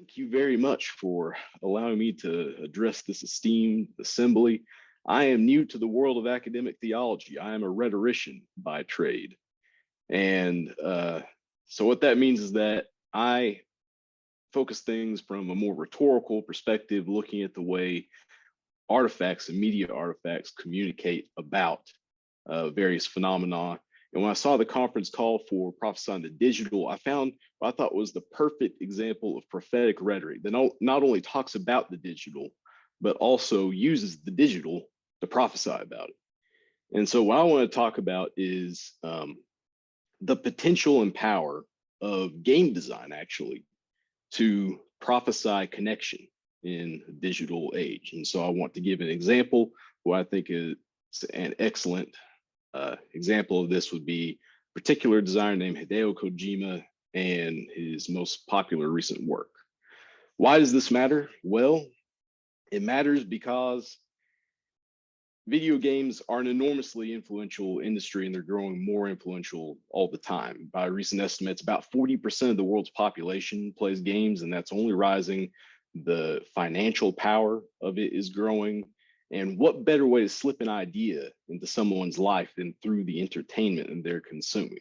Thank you very much for allowing me to address this esteemed assembly. I am new to the world of academic theology. I am a rhetorician by trade. And so what that means is that I focus things from a more rhetorical perspective, looking at the way artifacts and media artifacts communicate about various phenomena. And when I saw the conference call for prophesying the digital, I found what I thought was the perfect example of prophetic rhetoric that not only talks about the digital, but also uses the digital to prophesy about it. And so what I want to talk about is the potential and power of game design, actually, to prophesy connection in the digital age. And so I want to give an example. What I think is an excellent example of this would be a particular designer named Hideo Kojima and his most popular recent work. Why does this matter? Well, it matters because video games are an enormously influential industry and they're growing more influential all the time. By recent estimates, about 40% of the world's population plays games, and that's only rising. The financial power of it is growing. And what better way to slip an idea into someone's life than through the entertainment that they're consuming?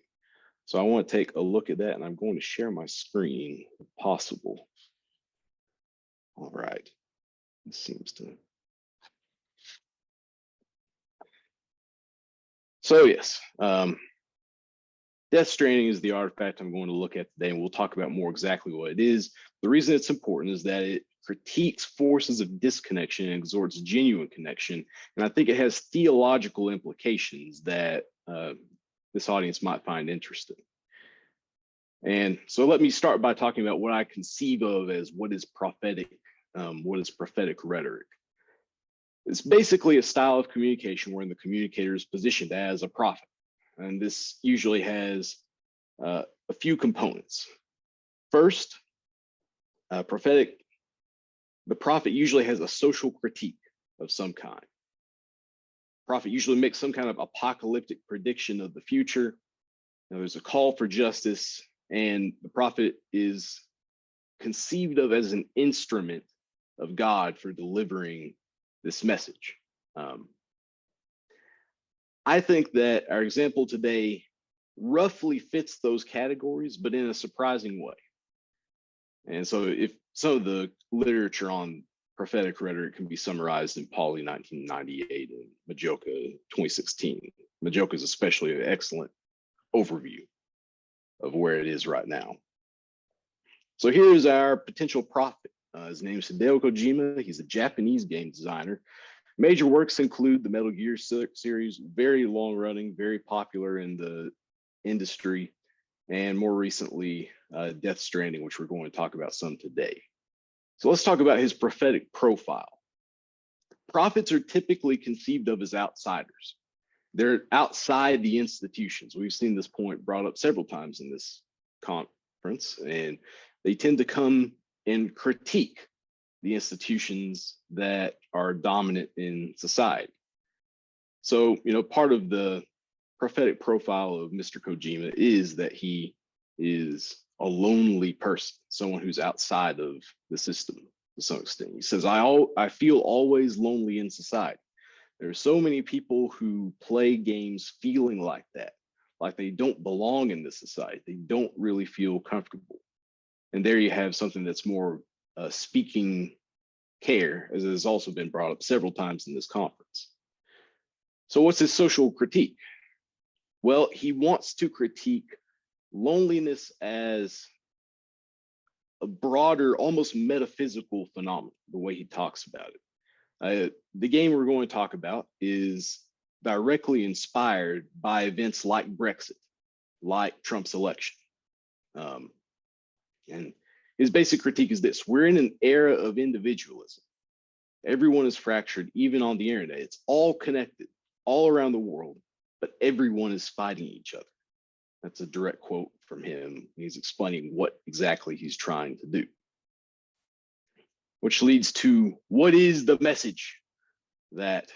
So I want to take a look at that, and I'm going to share my screen if possible. All right, this seems to. So yes, Death Stranding is the artifact I'm going to look at today, and we'll talk about more exactly what it is. The reason it's important is that it critiques forces of disconnection and exhorts genuine connection. And I think it has theological implications that this audience might find interesting. And so let me start by talking about what I conceive of as what is prophetic rhetoric. It's basically a style of communication wherein the communicator is positioned as a prophet. And this usually has a few components. First, the prophet usually has a social critique of some kind. The prophet usually makes some kind of apocalyptic prediction of the future. Now, there's a call for justice, and the prophet is conceived of as an instrument of God for delivering this message. I think that our example today roughly fits those categories, but in a surprising way. And so if some of the literature on prophetic rhetoric can be summarized in Pauli 1998 and Majoka 2016. Majoka is especially an excellent overview of where it is right now. So here's our potential prophet. His name is Hideo Kojima. He's a Japanese game designer. Major works include the Metal Gear series, very long running, very popular in the industry, and more recently, Death Stranding, which we're going to talk about some today. So let's talk about his prophetic profile. Prophets are typically conceived of as outsiders. They're outside the institutions. We've seen this point brought up several times in this conference, and they tend to come and critique the institutions that are dominant in society. So, part of the prophetic profile of Mr. Kojima is that he is a lonely person, someone who's outside of the system to some extent. He says, I feel always lonely in society. There are so many people who play games feeling like that, like they don't belong in this society. They don't really feel comfortable. And there you have something that's more speaking care, as has also been brought up several times in this conference. So what's his social critique? Well, he wants to critique loneliness as a broader, almost metaphysical phenomenon, the way he talks about it. The game we're going to talk about is directly inspired by events like Brexit, like Trump's election. And his basic critique is this: we're in an era of individualism. Everyone is fractured, even on the internet. It's all connected all around the world, but everyone is fighting each other. That's a direct quote from him. He's explaining what exactly he's trying to do. Which leads to, what is the message that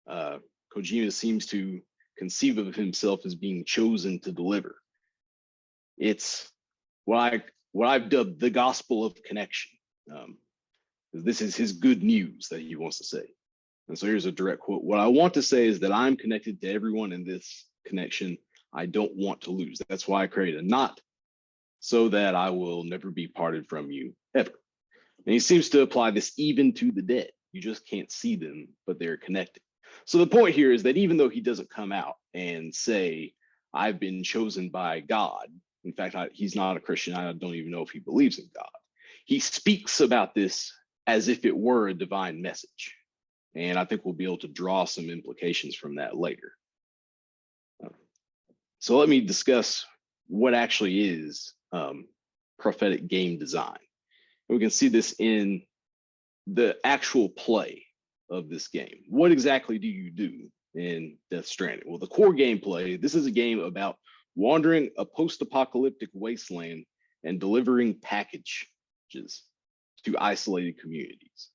Kojima seems to conceive of himself as being chosen to deliver? It's what I've dubbed the gospel of connection. This is his good news that he wants to say. And so here's a direct quote. What I want to say is that I'm connected to everyone in this connection. I don't want to lose. That's why I created a knot, so that I will never be parted from you ever. And he seems to apply this even to the dead. You just can't see them, but they're connected. So the point here is that even though he doesn't come out and say, I've been chosen by God, in fact, he's not a Christian. I don't even know if he believes in God. He speaks about this as if it were a divine message. And I think we'll be able to draw some implications from that later. So let me discuss what actually is prophetic game design. And we can see this in the actual play of this game. What exactly do you do in Death Stranding? Well, the core gameplay, this is a game about wandering a post-apocalyptic wasteland and delivering packages to isolated communities.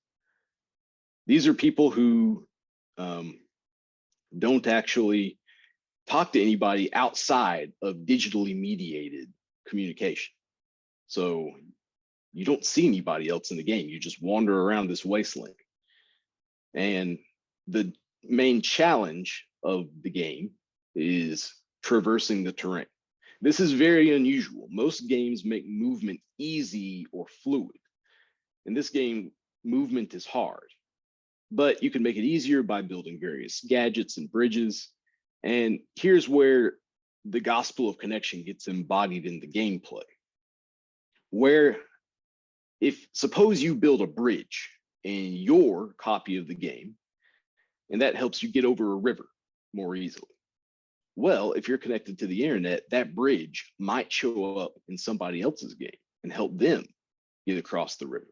These are people who don't actually talk to anybody outside of digitally mediated communication. So you don't see anybody else in the game. You just wander around this wasteland. And the main challenge of the game is traversing the terrain. This is very unusual. Most games make movement easy or fluid. In this game, movement is hard, but you can make it easier by building various gadgets and bridges. And here's where the gospel of connection gets embodied in the gameplay, where if suppose you build a bridge in your copy of the game, and that helps you get over a river more easily. Well, if you're connected to the internet, that bridge might show up in somebody else's game and help them get across the river,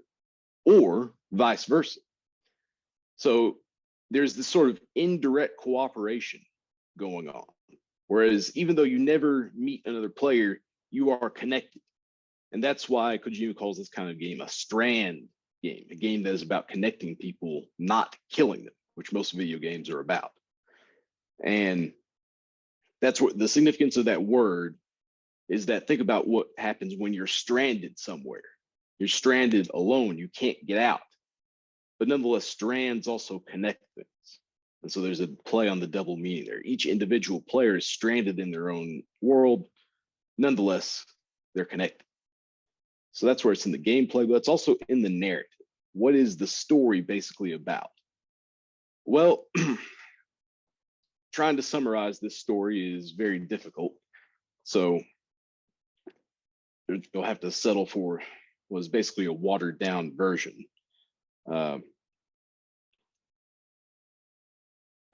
or vice versa. So there's this sort of indirect cooperation going on. Whereas even though you never meet another player, you are connected. And that's why Kojima calls this kind of game a strand game, a game that is about connecting people, not killing them, which most video games are about. And that's what the significance of that word is, that think about what happens when you're stranded somewhere. You're stranded alone, you can't get out. But nonetheless, strands also connect things. And so there's a play on the double meaning there. Each individual player is stranded in their own world. Nonetheless, they're connected. So that's where it's in the gameplay, but it's also in the narrative. What is the story basically about? Well, trying to summarize this story is very difficult. So you'll have to settle for what is basically a watered down version.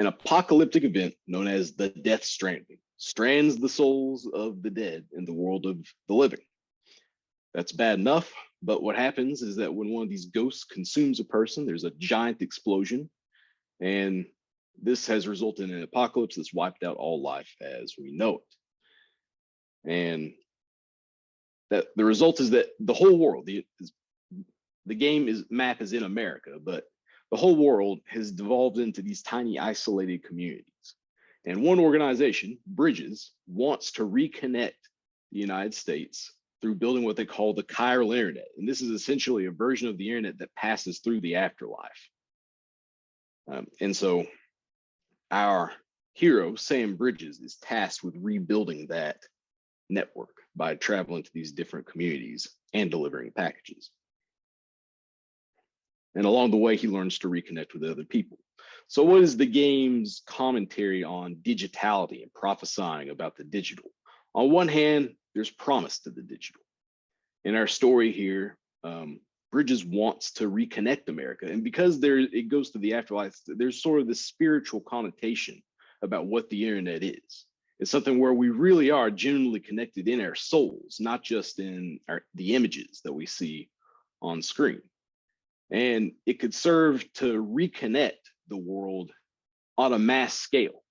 An apocalyptic event known as the Death Stranding strands the souls of the dead in the world of the living. That's bad enough, but what happens is that when one of these ghosts consumes a person, there's a giant explosion, and this has resulted in an apocalypse that's wiped out all life as we know it. And that the result is that the whole world, the game map is in America, but the whole world has devolved into these tiny isolated communities. And one organization, Bridges, wants to reconnect the United States through building what they call the chiral internet. And this is essentially a version of the internet that passes through the afterlife. And so our hero, Sam Bridges, is tasked with rebuilding that network by traveling to these different communities and delivering packages. And along the way, he learns to reconnect with other people. So what is the game's commentary on digitality and prophesying about the digital? On one hand, there's promise to the digital. In our story here, Bridges wants to reconnect America. And because it goes to the afterlife, there's sort of this spiritual connotation about what the internet is. It's something where we really are genuinely connected in our souls, not just in the images that we see on screen. And it could serve to reconnect the world on a mass scale,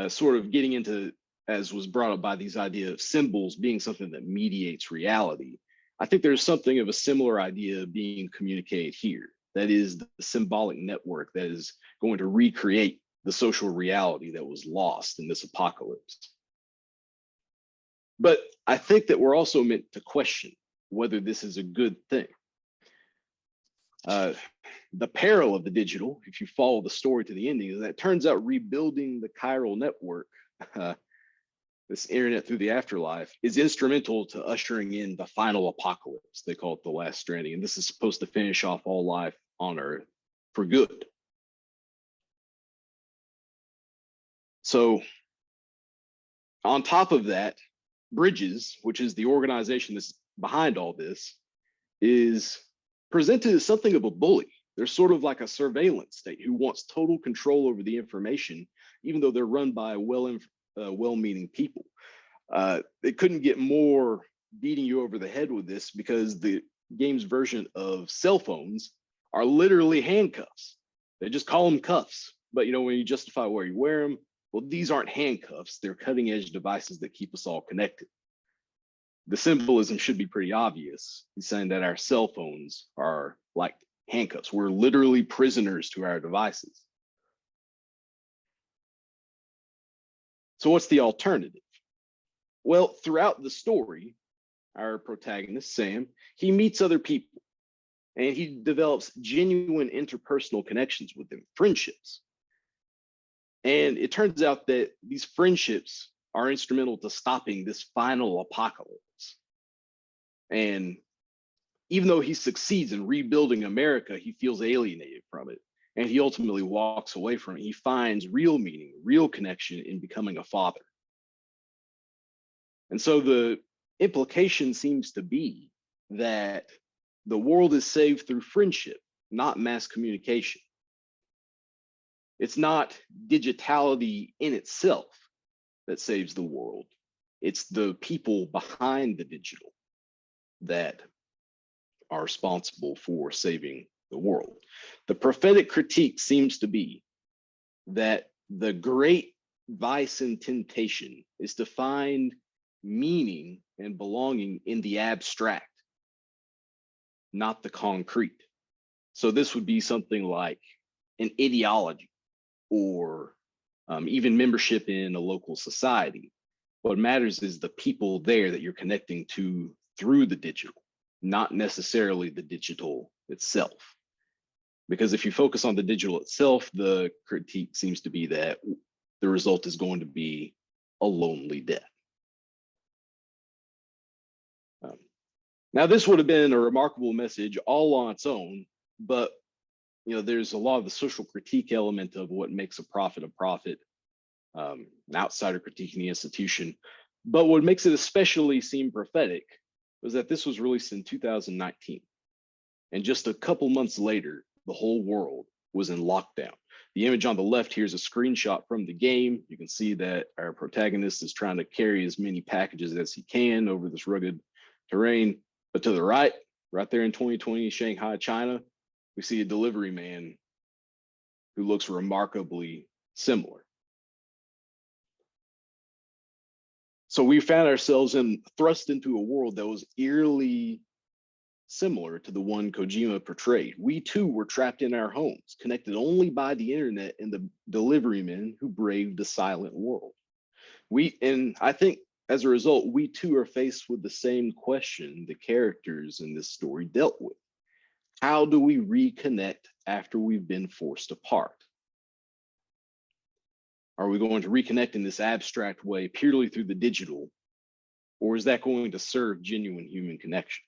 sort of getting into, as was brought up by these idea of symbols being something that mediates reality. I think there's something of a similar idea being communicated here. That is the symbolic network that is going to recreate the social reality that was lost in this apocalypse. But I think that we're also meant to question whether this is a good thing. Uh, the peril of the digital, if you follow the story to the ending, is that it turns out rebuilding the chiral network, this internet through the afterlife, is instrumental to ushering in the final apocalypse. They call it the last stranding. And this is supposed to finish off all life on Earth for good. So, on top of that, Bridges, which is the organization that's behind all this, is presented as something of a bully. They're sort of like a surveillance state who wants total control over the information, even though they're run by well-meaning people. They couldn't get more beating you over the head with this, because the game's version of cell phones are literally handcuffs. They just call them cuffs. But when you justify where you wear them, well, these aren't handcuffs. They're cutting edge devices that keep us all connected. The symbolism should be pretty obvious. He's saying that our cell phones are like handcuffs. We're literally prisoners to our devices. So what's the alternative? Well, throughout the story, our protagonist, Sam, he meets other people and he develops genuine interpersonal connections with them, friendships. And it turns out that these friendships are instrumental to stopping this final apocalypse. And even though he succeeds in rebuilding America, he feels alienated from it. And he ultimately walks away from it. He finds real meaning, real connection in becoming a father. And so the implication seems to be that the world is saved through friendship, not mass communication. It's not digitality in itself that saves the world. It's the people behind the digital that are responsible for saving the world. The prophetic critique seems to be that the great vice and temptation is to find meaning and belonging in the abstract, not the concrete. So this would be something like an ideology, or even membership in a local society. What matters is the people there that you're connecting to through the digital, not necessarily the digital itself. Because if you focus on the digital itself, the critique seems to be that the result is going to be a lonely death. Now, this would have been a remarkable message all on its own, but there's a lot of the social critique element of what makes a prophet, an outsider critiquing the institution. But what makes it especially seem prophetic was that this was released in 2019. And just a couple months later, the whole world was in lockdown. The image on the left here is a screenshot from the game. You can see that our protagonist is trying to carry as many packages as he can over this rugged terrain. But to the right there in 2020, Shanghai, China, we see a delivery man who looks remarkably similar. So we found ourselves thrust into a world that was eerily similar to the one Kojima portrayed. We too were trapped in our homes, connected only by the internet and the deliverymen who braved the silent world. And I think as a result, we too are faced with the same question the characters in this story dealt with. How do we reconnect after we've been forced apart? Are we going to reconnect in this abstract way purely through the digital, or is that going to serve genuine human connection?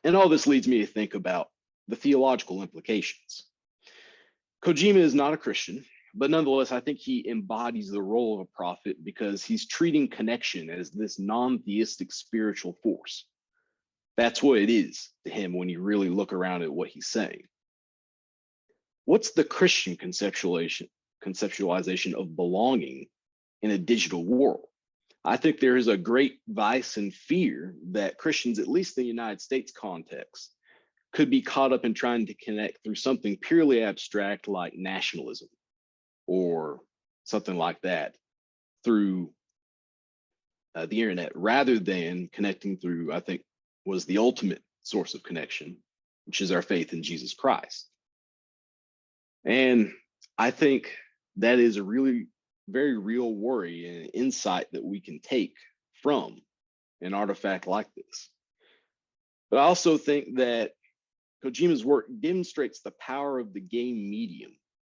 And all this leads me to think about the theological implications. Kojima is not a Christian, but nonetheless, I think he embodies the role of a prophet because he's treating connection as this non-theistic spiritual force. That's what it is to him when you really look around at what he's saying. What's the Christian conceptualization of belonging in a digital world? I think there is a great vice and fear that Christians, at least in the United States context, could be caught up in trying to connect through something purely abstract like nationalism or something like that through the internet, rather than connecting through, I think, was the ultimate source of connection, which is our faith in Jesus Christ. And I think that is a really very real worry and insight that we can take from an artifact like this. But I also think that Kojima's work demonstrates the power of the game medium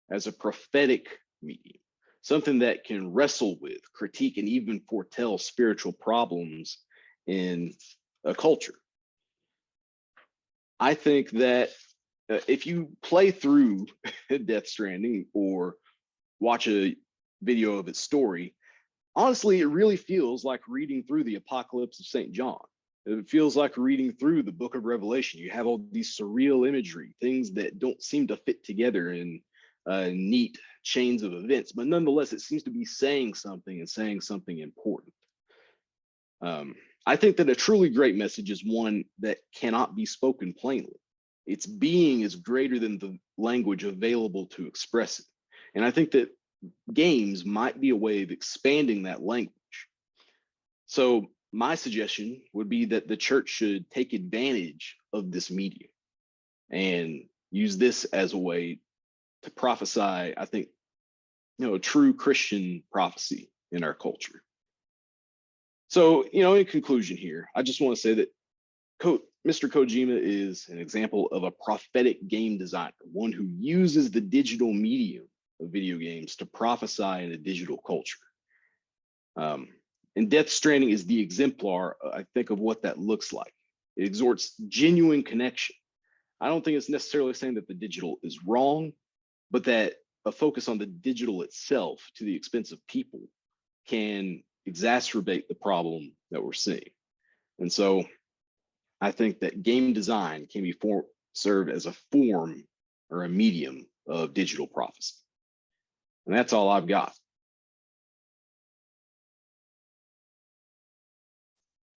as a prophetic medium, something that can wrestle with, critique, and even foretell spiritual problems in a culture. I think that if you play through Death Stranding or watch a video of its story, honestly, it really feels like reading through the Apocalypse of St. John. It feels like reading through the book of Revelation. You have all these surreal imagery, things that don't seem to fit together in neat chains of events, but nonetheless, it seems to be saying something and saying something important. I think that a truly great message is one that cannot be spoken plainly. Its being is greater than the language available to express it. And I think that games might be a way of expanding that language. So my suggestion would be that the church should take advantage of this medium and use this as a way to prophesy, I think, a true Christian prophecy in our culture. So, in conclusion here, I just want to say that Mr. Kojima is an example of a prophetic game designer, one who uses the digital medium of video games to prophesy in a digital culture. And Death Stranding is the exemplar, I think, of what that looks like. It exhorts genuine connection. I don't think it's necessarily saying that the digital is wrong, but that a focus on the digital itself to the expense of people can exacerbate the problem that we're seeing. And so I think that game design can be serve as a form or a medium of digital prophecy. And that's all I've got.